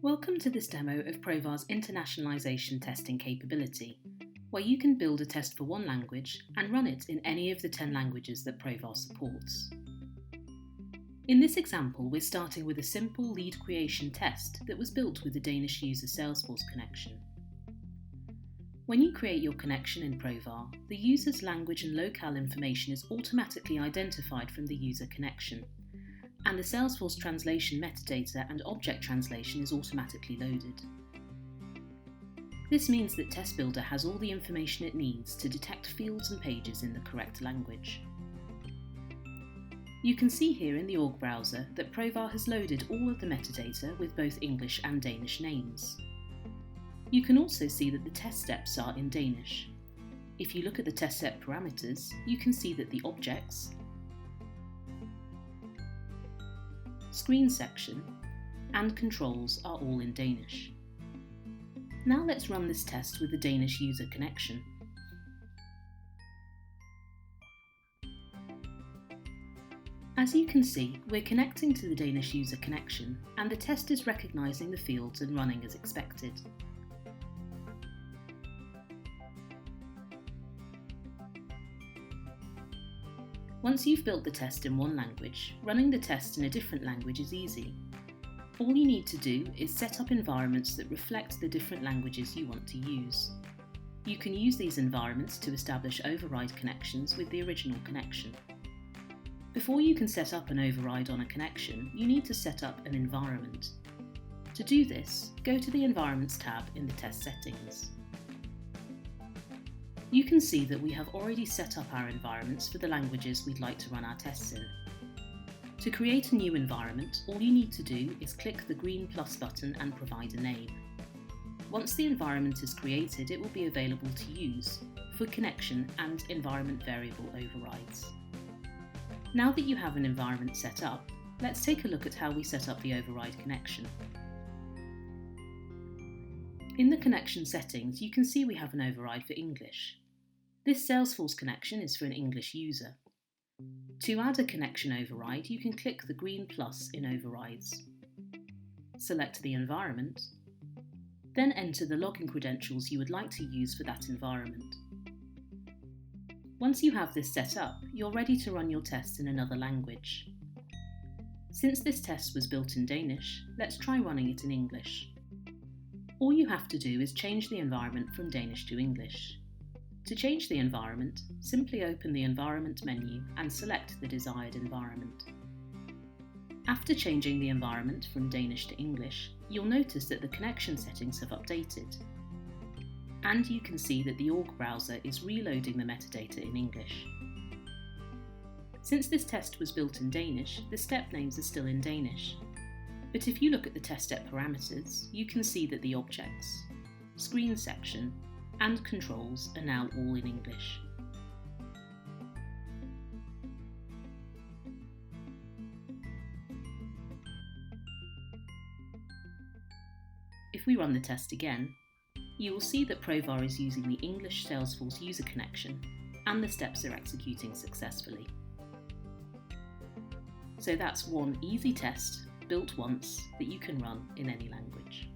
Welcome to this demo of Provar's internationalization testing capability, where you can build a test for one language and run it in any of the 10 languages that Provar supports. In this example, we're starting with a simple lead creation test that was built with the Danish user Salesforce connection. When you create your connection in Provar, the user's language and locale information is automatically identified from the user connection, and the Salesforce translation metadata and object translation is automatically loaded. This means that Test Builder has all the information it needs to detect fields and pages in the correct language. You can see here in the org browser that Provar has loaded all of the metadata with both English and Danish names. You can also see that the test steps are in Danish. If you look at the test step parameters, you can see that the objects, screen section, and controls are all in Danish. Now let's run this test with the Danish user connection. As you can see, we're connecting to the Danish user connection, and the test is recognising the fields and running as expected. Once you've built the test in one language, running the test in a different language is easy. All you need to do is set up environments that reflect the different languages you want to use. You can use these environments to establish override connections with the original connection. Before you can set up an override on a connection, you need to set up an environment. To do this, go to the Environments tab in the test settings. You can see that we have already set up our environments for the languages we'd like to run our tests in. To create a new environment, all you need to do is click the green plus button and provide a name. Once the environment is created, it will be available to use for connection and environment variable overrides. Now that you have an environment set up, let's take a look at how we set up the override connection. In the connection settings, you can see we have an override for English. This Salesforce connection is for an English user. To add a connection override, you can click the green plus in Overrides. Select the environment, then enter the login credentials you would like to use for that environment. Once you have this set up, you're ready to run your test in another language. Since this test was built in Danish, let's try running it in English. All you have to do is change the environment from Danish to English. To change the environment, simply open the Environment menu and select the desired environment. After changing the environment from Danish to English, you'll notice that the connection settings have updated. And you can see that the org browser is reloading the metadata in English. Since this test was built in Danish, the step names are still in Danish. But if you look at the test step parameters, you can see that the objects, screen section, and controls are now all in English. If we run the test again, you will see that Provar is using the English Salesforce user connection, and the steps are executing successfully. So that's one easy test built once that you can run in any language.